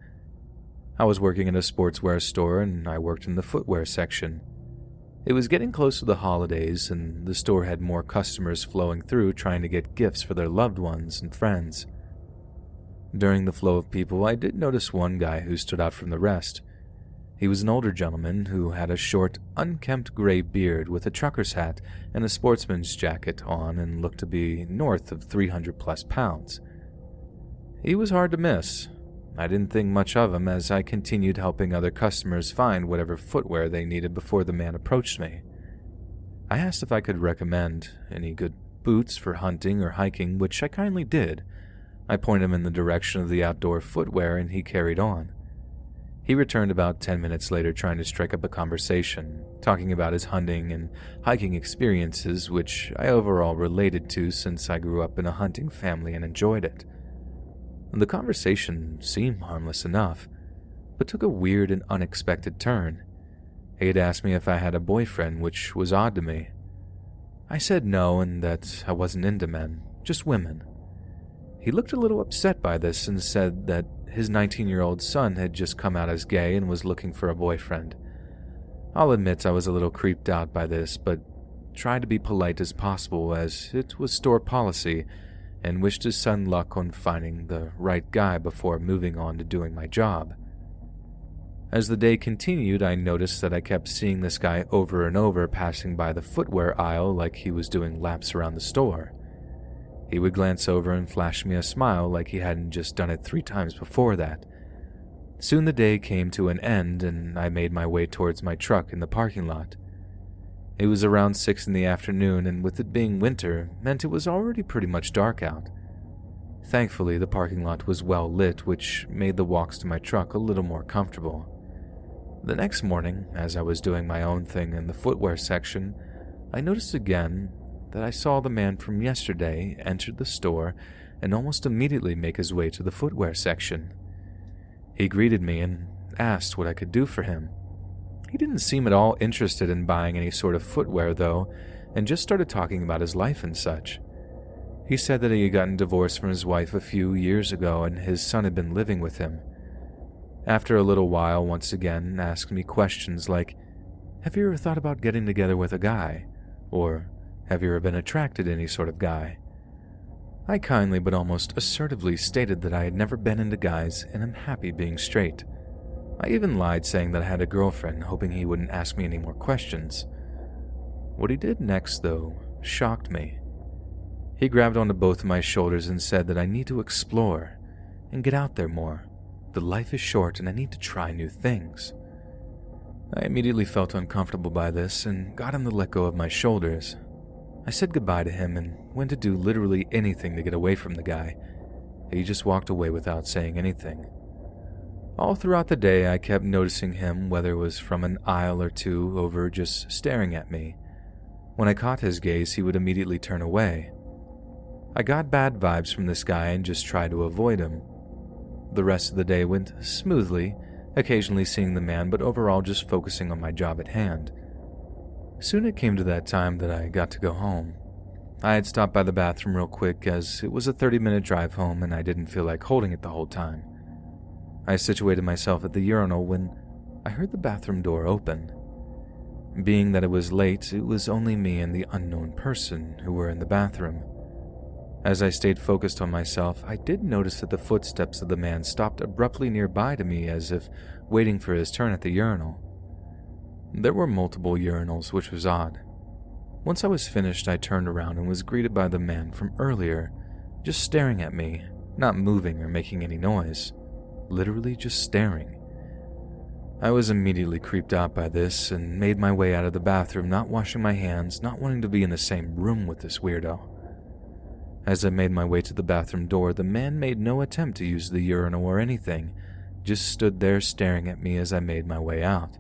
I was working in a sportswear store and I worked in the footwear section. It was getting close to the holidays and the store had more customers flowing through trying to get gifts for their loved ones and friends. During the flow of people, I did notice one guy who stood out from the rest. He was an older gentleman who had a short, unkempt gray beard with a trucker's hat and a sportsman's jacket on and looked to be north of 300+ pounds. He was hard to miss. I didn't think much of him as I continued helping other customers find whatever footwear they needed before the man approached me. I asked if I could recommend any good boots for hunting or hiking, which I kindly did. I pointed him in the direction of the outdoor footwear and he carried on. He returned about 10 minutes later trying to strike up a conversation, talking about his hunting and hiking experiences, which I overall related to since I grew up in a hunting family and enjoyed it. The conversation seemed harmless enough, but took a weird and unexpected turn. He had asked me if I had a boyfriend, which was odd to me. I said no and that I wasn't into men, just women. He looked a little upset by this and said that his 19-year-old son had just come out as gay and was looking for a boyfriend. I'll admit I was a little creeped out by this, but tried to be polite as possible as it was store policy and wished his son luck on finding the right guy before moving on to doing my job. As the day continued, I noticed that I kept seeing this guy over and over passing by the footwear aisle like he was doing laps around the store. He would glance over and flash me a smile like he hadn't just done it 3 times before that. Soon the day came to an end and I made my way towards my truck in the parking lot. It was around 6 in the afternoon and with it being winter meant it was already pretty much dark out. Thankfully, the parking lot was well lit, which made the walks to my truck a little more comfortable. The next morning, as I was doing my own thing in the footwear section, I noticed again that I saw the man from yesterday enter the store and almost immediately make his way to the footwear section. He greeted me and asked what I could do for him. He didn't seem at all interested in buying any sort of footwear though, and just started talking about his life and such. He said that he had gotten divorced from his wife a few years ago and his son had been living with him. After a little while, once again asked me questions like, "Have you ever thought about getting together with a guy?" Or, "Have you ever been attracted to any sort of guy?" I kindly but almost assertively stated that I had never been into guys and am happy being straight. I even lied saying that I had a girlfriend, hoping he wouldn't ask me any more questions. What he did next, though, shocked me. He grabbed onto both of my shoulders and said that I need to explore and get out there more. The life is short and I need to try new things. I immediately felt uncomfortable by this and got him to let go of my shoulders. I said goodbye to him and went to do literally anything to get away from the guy. He just walked away without saying anything. All throughout the day, I kept noticing him, whether it was from an aisle or two over, just staring at me. When I caught his gaze, he would immediately turn away. I got bad vibes from this guy and just tried to avoid him. The rest of the day went smoothly, occasionally seeing the man, but overall just focusing on my job at hand. Soon it came to that time that I got to go home. I had stopped by the bathroom real quick as it was a 30-minute drive home and I didn't feel like holding it the whole time. I situated myself at the urinal when I heard the bathroom door open. Being that it was late, it was only me and the unknown person who were in the bathroom. As I stayed focused on myself, I did notice that the footsteps of the man stopped abruptly nearby to me as if waiting for his turn at the urinal. There were multiple urinals, which was odd. Once I was finished, I turned around and was greeted by the man from earlier, just staring at me, not moving or making any noise, literally just staring. I was immediately creeped out by this and made my way out of the bathroom, not washing my hands, not wanting to be in the same room with this weirdo. As I made my way to the bathroom door, the man made no attempt to use the urinal or anything, just stood there staring at me as I made my way out.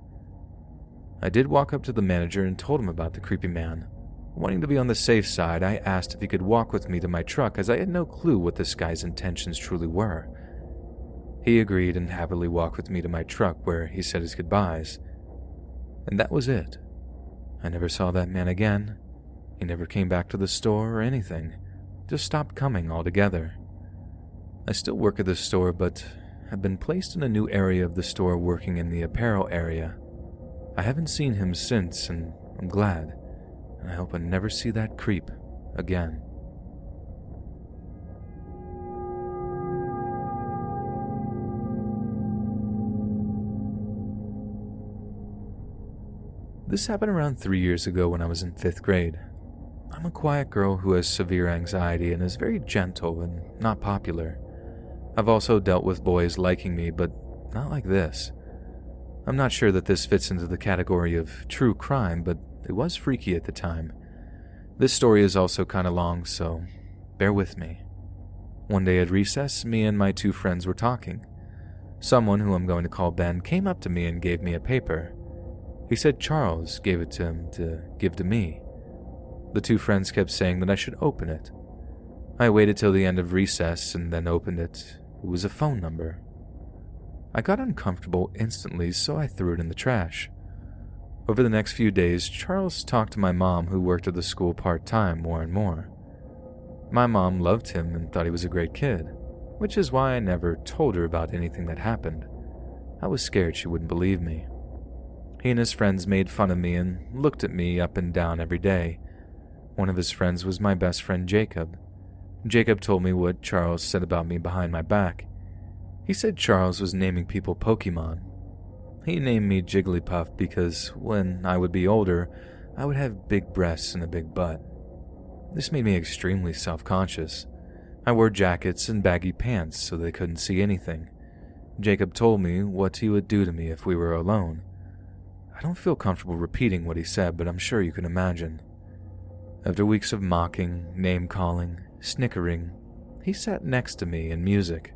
I did walk up to the manager and told him about the creepy man. Wanting to be on the safe side, I asked if he could walk with me to my truck as I had no clue what this guy's intentions truly were. He agreed and happily walked with me to my truck where he said his goodbyes. And that was it. I never saw that man again. He never came back to the store or anything. Just stopped coming altogether. I still work at the store, but have been placed in a new area of the store working in the apparel area. I haven't seen him since, and I'm glad. And I hope I never see that creep again. This happened around 3 years ago when I was in 5th grade. I'm a quiet girl who has severe anxiety and is very gentle and not popular. I've also dealt with boys liking me, but not like this. I'm not sure that this fits into the category of true crime, but it was freaky at the time. This story is also kinda long, so bear with me. One day at recess, me and my 2 friends were talking. Someone, who I'm going to call Ben, came up to me and gave me a paper. He said Charles gave it to him to give to me. The 2 friends kept saying that I should open it. I waited till the end of recess and then opened it. It was a phone number. I got uncomfortable instantly, so I threw it in the trash. Over the next few days, Charles talked to my mom, who worked at the school part-time, more and more. My mom loved him and thought he was a great kid, which is why I never told her about anything that happened. I was scared she wouldn't believe me. He and his friends made fun of me and looked at me up and down every day. One of his friends was my best friend Jacob. Jacob told me what Charles said about me behind my back. He said Charles was naming people Pokemon. He named me Jigglypuff because when I would be older, I would have big breasts and a big butt. This made me extremely self-conscious. I wore jackets and baggy pants so they couldn't see anything. Jacob told me what he would do to me if we were alone. I don't feel comfortable repeating what he said, but I'm sure you can imagine. After weeks of mocking, name-calling, snickering, he sat next to me in music.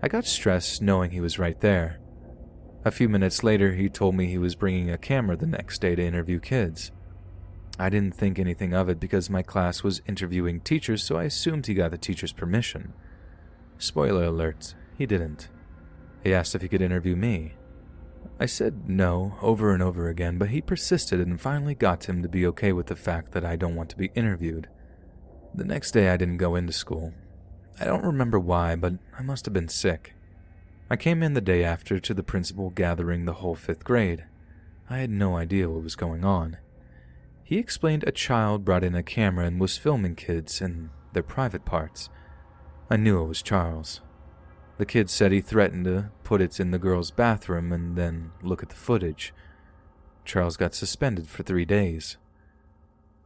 I got stressed knowing he was right there. A few minutes later, he told me he was bringing a camera the next day to interview kids. I didn't think anything of it because my class was interviewing teachers, so I assumed he got the teacher's permission. Spoiler alert, he didn't. He asked if he could interview me. I said no over and over again, but he persisted and finally got him to be okay with the fact that I don't want to be interviewed. The next day I didn't go into school. I don't remember why, but I must have been sick. I came in the day after to the principal gathering the whole 5th grade. I had no idea what was going on. He explained a child brought in a camera and was filming kids in their private parts. I knew it was Charles. The kid said he threatened to put it in the girl's bathroom and then look at the footage. Charles got suspended for 3 days.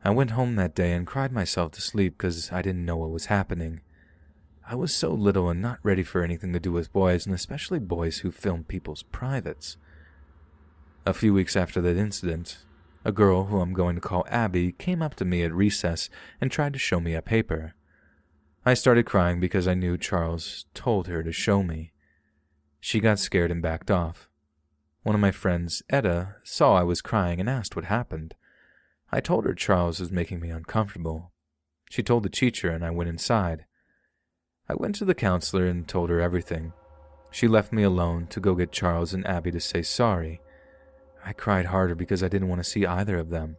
I went home that day and cried myself to sleep because I didn't know what was happening. I was so little and not ready for anything to do with boys, and especially boys who film people's privates. A few weeks after that incident, a girl who I'm going to call Abby came up to me at recess and tried to show me a paper. I started crying because I knew Charles told her to show me. She got scared and backed off. One of my friends, Etta, saw I was crying and asked what happened. I told her Charles was making me uncomfortable. She told the teacher and I went inside. I went to the counselor and told her everything. She left me alone to go get Charles and Abby to say sorry. I cried harder because I didn't want to see either of them.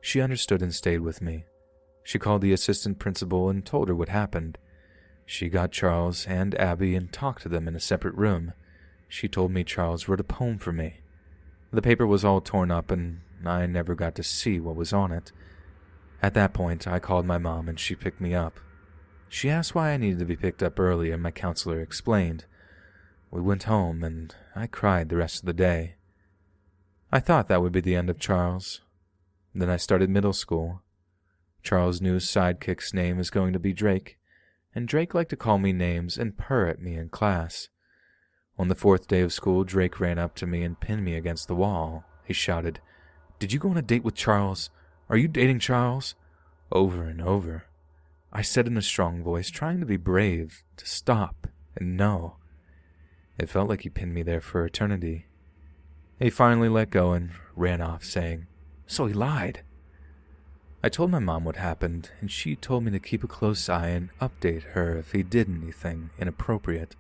She understood and stayed with me. She called the assistant principal and told her what happened. She got Charles and Abby and talked to them in a separate room. She told me Charles wrote a poem for me. The paper was all torn up and I never got to see what was on it. At that point, I called my mom and she picked me up. She asked why I needed to be picked up early and my counselor explained. We went home and I cried the rest of the day. I thought that would be the end of Charles. Then I started middle school. Charles' new sidekick's name is going to be Drake, and Drake liked to call me names and purr at me in class. On the 4th day of school, Drake ran up to me and pinned me against the wall. He shouted, "Did you go on a date with Charles? Are you dating Charles?" Over and over. I said in a strong voice, trying to be brave, to stop, and no. It felt like he pinned me there for eternity. He finally let go and ran off, saying, "So he lied." I told my mom what happened, and she told me to keep a close eye and update her if he did anything inappropriate.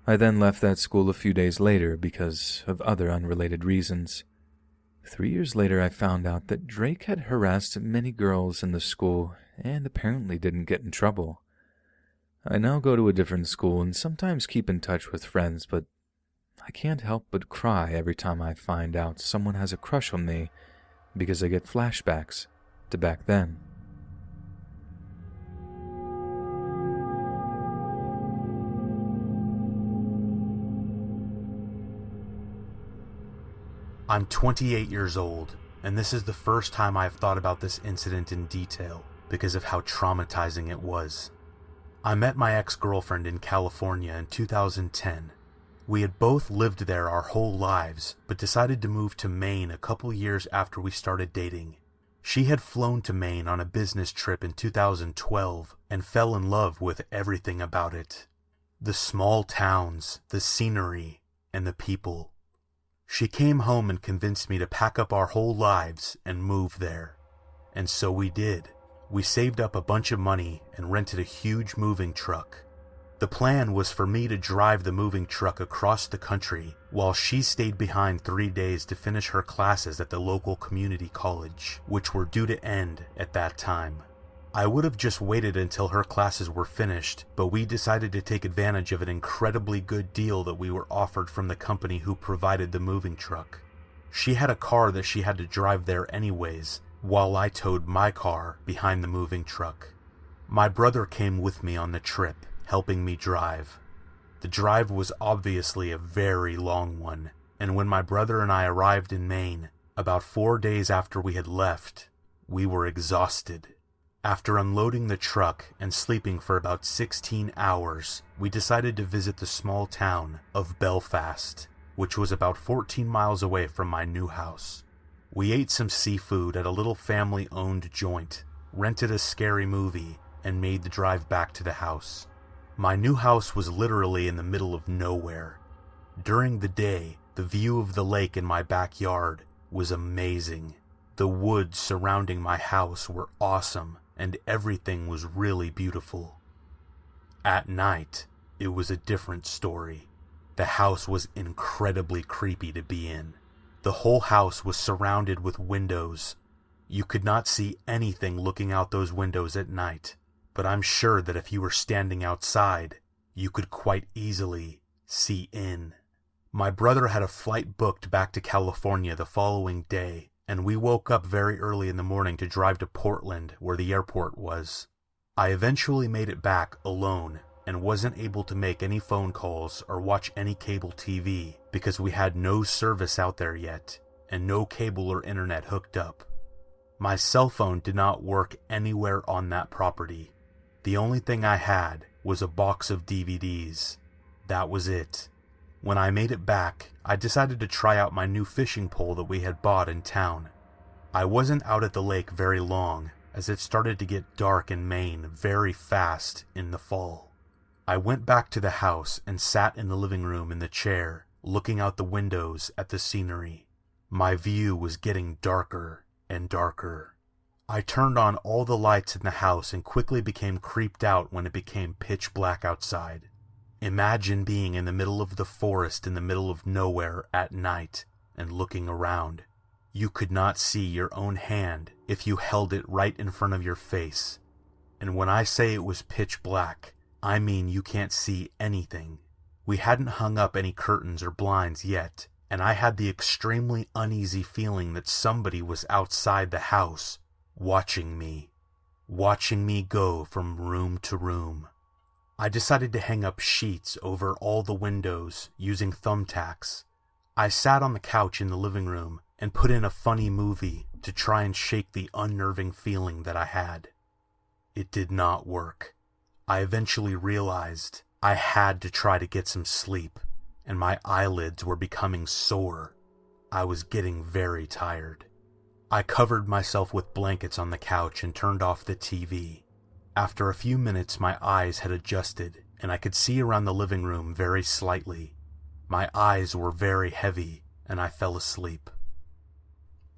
I then left that school a few days later because of other unrelated reasons. 3 years later, I found out that Drake had harassed many girls in the school and apparently didn't get in trouble. I now go to a different school and sometimes keep in touch with friends, but I can't help but cry every time I find out someone has a crush on me because I get flashbacks to back then. I'm 28 years old, and this is the first time I've thought about this incident in detail because of how traumatizing it was. I met my ex-girlfriend in California in 2010. We had both lived there our whole lives, but decided to move to Maine a couple years after we started dating. She had flown to Maine on a business trip in 2012 and fell in love with everything about it. The small towns, the scenery, and the people. She came home and convinced me to pack up our whole lives and move there. And so we did. We saved up a bunch of money and rented a huge moving truck. The plan was for me to drive the moving truck across the country while she stayed behind 3 days to finish her classes at the local community college, which were due to end at that time. I would have just waited until her classes were finished, but we decided to take advantage of an incredibly good deal that we were offered from the company who provided the moving truck. She had a car that she had to drive there anyways, while I towed my car behind the moving truck. My brother came with me on the trip, helping me drive. The drive was obviously a very long one, and when my brother and I arrived in Maine, about 4 days after we had left, we were exhausted. After unloading the truck and sleeping for about 16 hours, we decided to visit the small town of Belfast, which was about 14 miles away from my new house. We ate some seafood at a little family-owned joint, rented a scary movie, and made the drive back to the house. My new house was literally in the middle of nowhere. During the day, the view of the lake in my backyard was amazing. The woods surrounding my house were awesome, and everything was really beautiful. At night, it was a different story. The house was incredibly creepy to be in. The whole house was surrounded with windows. You could not see anything looking out those windows at night, but I'm sure that if you were standing outside, you could quite easily see in. My brother had a flight booked back to California the following day, and we woke up very early in the morning to drive to Portland, where the airport was. I eventually made it back alone and wasn't able to make any phone calls or watch any cable TV because we had no service out there yet and no cable or internet hooked up. My cell phone did not work anywhere on that property. The only thing I had was a box of DVDs. That was it. When I made it back, I decided to try out my new fishing pole that we had bought in town. I wasn't out at the lake very long, as it started to get dark in Maine very fast in the fall. I went back to the house and sat in the living room in the chair, looking out the windows at the scenery. My view was getting darker and darker. I turned on all the lights in the house and quickly became creeped out when it became pitch black outside. Imagine being in the middle of the forest in the middle of nowhere at night and looking around. You could not see your own hand if you held it right in front of your face. And when I say it was pitch black, I mean you can't see anything. We hadn't hung up any curtains or blinds yet, and I had the extremely uneasy feeling that somebody was outside the house, watching me go from room to room. I decided to hang up sheets over all the windows using thumbtacks. I sat on the couch in the living room and put in a funny movie to try and shake the unnerving feeling that I had. It did not work. I eventually realized I had to try to get some sleep, and my eyelids were becoming sore. I was getting very tired. I covered myself with blankets on the couch and turned off the TV. After a few minutes, my eyes had adjusted, and I could see around the living room very slightly. My eyes were very heavy, and I fell asleep.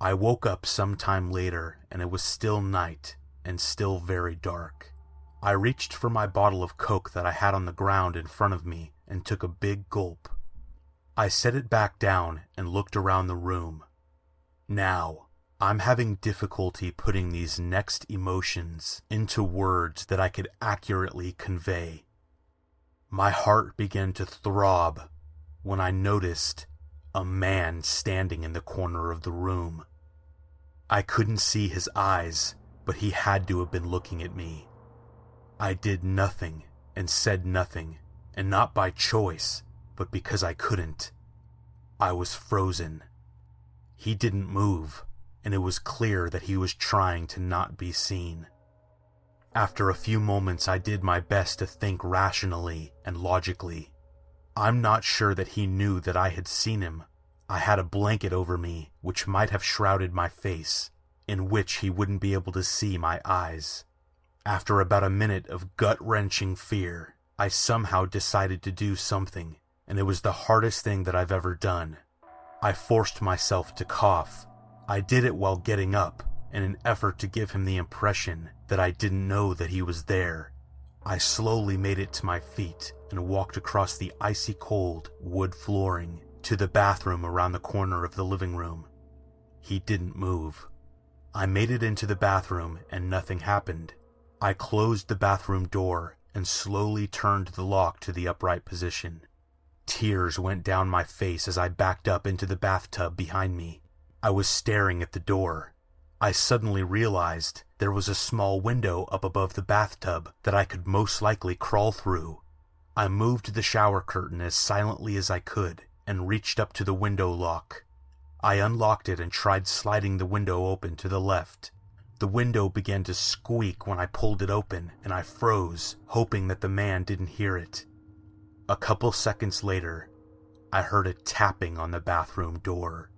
I woke up some time later, and it was still night, and still very dark. I reached for my bottle of Coke that I had on the ground in front of me, and took a big gulp. I set it back down and looked around the room. Now, I'm having difficulty putting these next emotions into words that I could accurately convey. My heart began to throb when I noticed a man standing in the corner of the room. I couldn't see his eyes, but he had to have been looking at me. I did nothing and said nothing, and not by choice, but because I couldn't. I was frozen. He didn't move, and it was clear that he was trying to not be seen. After a few moments, I did my best to think rationally and logically. I'm not sure that he knew that I had seen him. I had a blanket over me, which might have shrouded my face, in which he wouldn't be able to see my eyes. After about a minute of gut-wrenching fear, I somehow decided to do something, and it was the hardest thing that I've ever done. I forced myself to cough. I did it while getting up, in an effort to give him the impression that I didn't know that he was there. I slowly made it to my feet and walked across the icy cold wood flooring to the bathroom around the corner of the living room. He didn't move. I made it into the bathroom and nothing happened. I closed the bathroom door and slowly turned the lock to the upright position. Tears went down my face as I backed up into the bathtub behind me. I was staring at the door. I suddenly realized there was a small window up above the bathtub that I could most likely crawl through. I moved the shower curtain as silently as I could and reached up to the window lock. I unlocked it and tried sliding the window open to the left. The window began to squeak when I pulled it open, and I froze, hoping that the man didn't hear it. A couple seconds later, I heard a tapping on the bathroom door.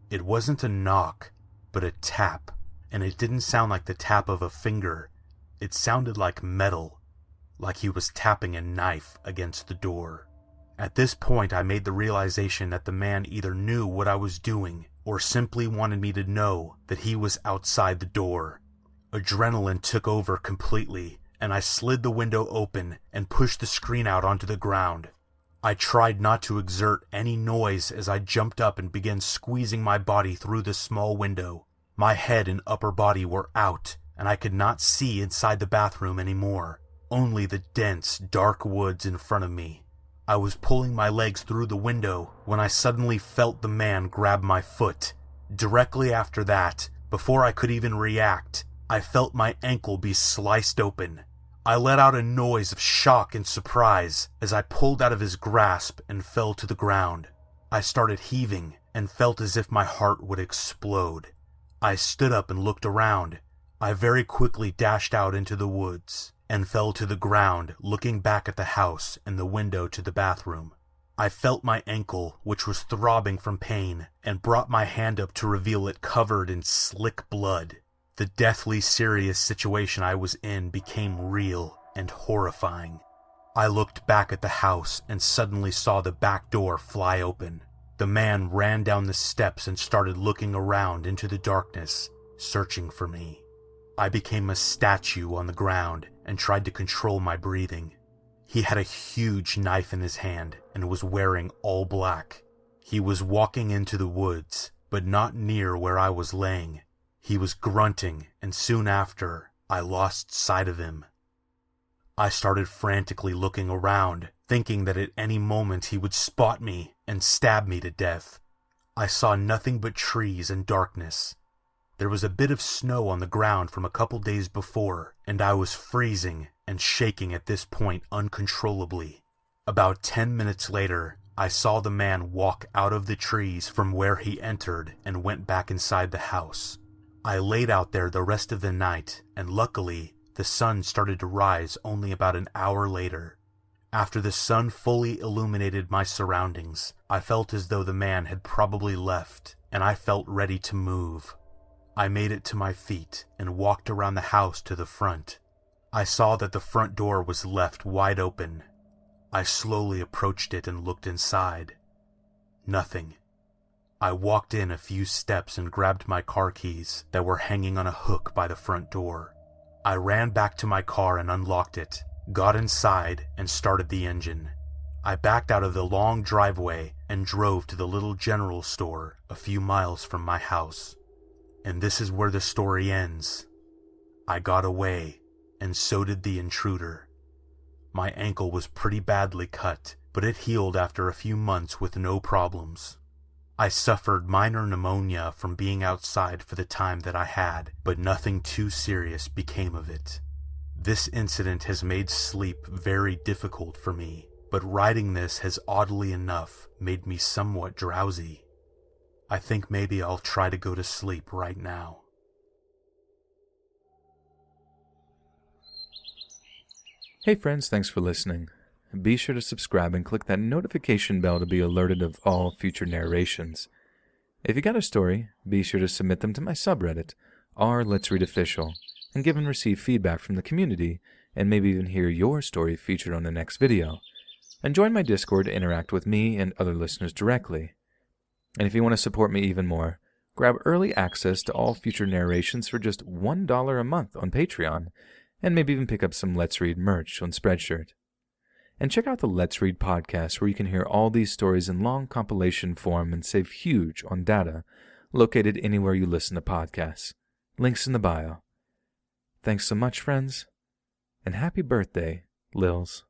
It wasn't a knock, but a tap, and it didn't sound like the tap of a finger. It sounded like metal, like he was tapping a knife against the door. At this point, I made the realization that the man either knew what I was doing or simply wanted me to know that he was outside the door. Adrenaline took over completely, and I slid the window open and pushed the screen out onto the ground. I tried not to exert any noise as I jumped up and began squeezing my body through the small window. My head and upper body were out, and I could not see inside the bathroom anymore, only the dense, dark woods in front of me. I was pulling my legs through the window when I suddenly felt the man grab my foot. Directly after that, before I could even react, I felt my ankle be sliced open. I let out a noise of shock and surprise as I pulled out of his grasp and fell to the ground. I started heaving and felt as if my heart would explode. I stood up and looked around. I very quickly dashed out into the woods and fell to the ground, looking back at the house and the window to the bathroom. I felt my ankle, which was throbbing from pain, and brought my hand up to reveal it covered in slick blood. The deathly serious situation I was in became real and horrifying. I looked back at the house and suddenly saw the back door fly open. The man ran down the steps and started looking around into the darkness, searching for me. I became a statue on the ground and tried to control my breathing. He had a huge knife in his hand and was wearing all black. He was walking into the woods, but not near where I was laying. He was grunting, and soon after, I lost sight of him. I started frantically looking around, thinking that at any moment he would spot me and stab me to death. I saw nothing but trees and darkness. There was a bit of snow on the ground from a couple days before, and I was freezing and shaking at this point uncontrollably. About 10 minutes later, I saw the man walk out of the trees from where he entered and went back inside the house. I laid out there the rest of the night, and luckily, the sun started to rise only about an hour later. After the sun fully illuminated my surroundings, I felt as though the man had probably left, and I felt ready to move. I made it to my feet and walked around the house to the front. I saw that the front door was left wide open. I slowly approached it and looked inside. Nothing. I walked in a few steps and grabbed my car keys that were hanging on a hook by the front door. I ran back to my car and unlocked it, got inside, and started the engine. I backed out of the long driveway and drove to the little general store a few miles from my house. And this is where the story ends. I got away, and so did the intruder. My ankle was pretty badly cut, but it healed after a few months with no problems. I suffered minor pneumonia from being outside for the time that I had, but nothing too serious became of it. This incident has made sleep very difficult for me, but writing this has oddly enough made me somewhat drowsy. I think maybe I'll try to go to sleep right now. Hey friends, thanks for listening. Be sure to subscribe and click that notification bell to be alerted of all future narrations. If you got a story, be sure to submit them to my subreddit, r/letsreadofficial, and give and receive feedback from the community, and maybe even hear your story featured on the next video. And join my Discord to interact with me and other listeners directly. And if you want to support me even more, grab early access to all future narrations for just $1 a month on Patreon, and maybe even pick up some Let's Read merch on Spreadshirt. And check out the Let's Read podcast, where you can hear all these stories in long compilation form and save huge on data, located anywhere you listen to podcasts. Links in the bio. Thanks so much, friends, and happy birthday, Lils.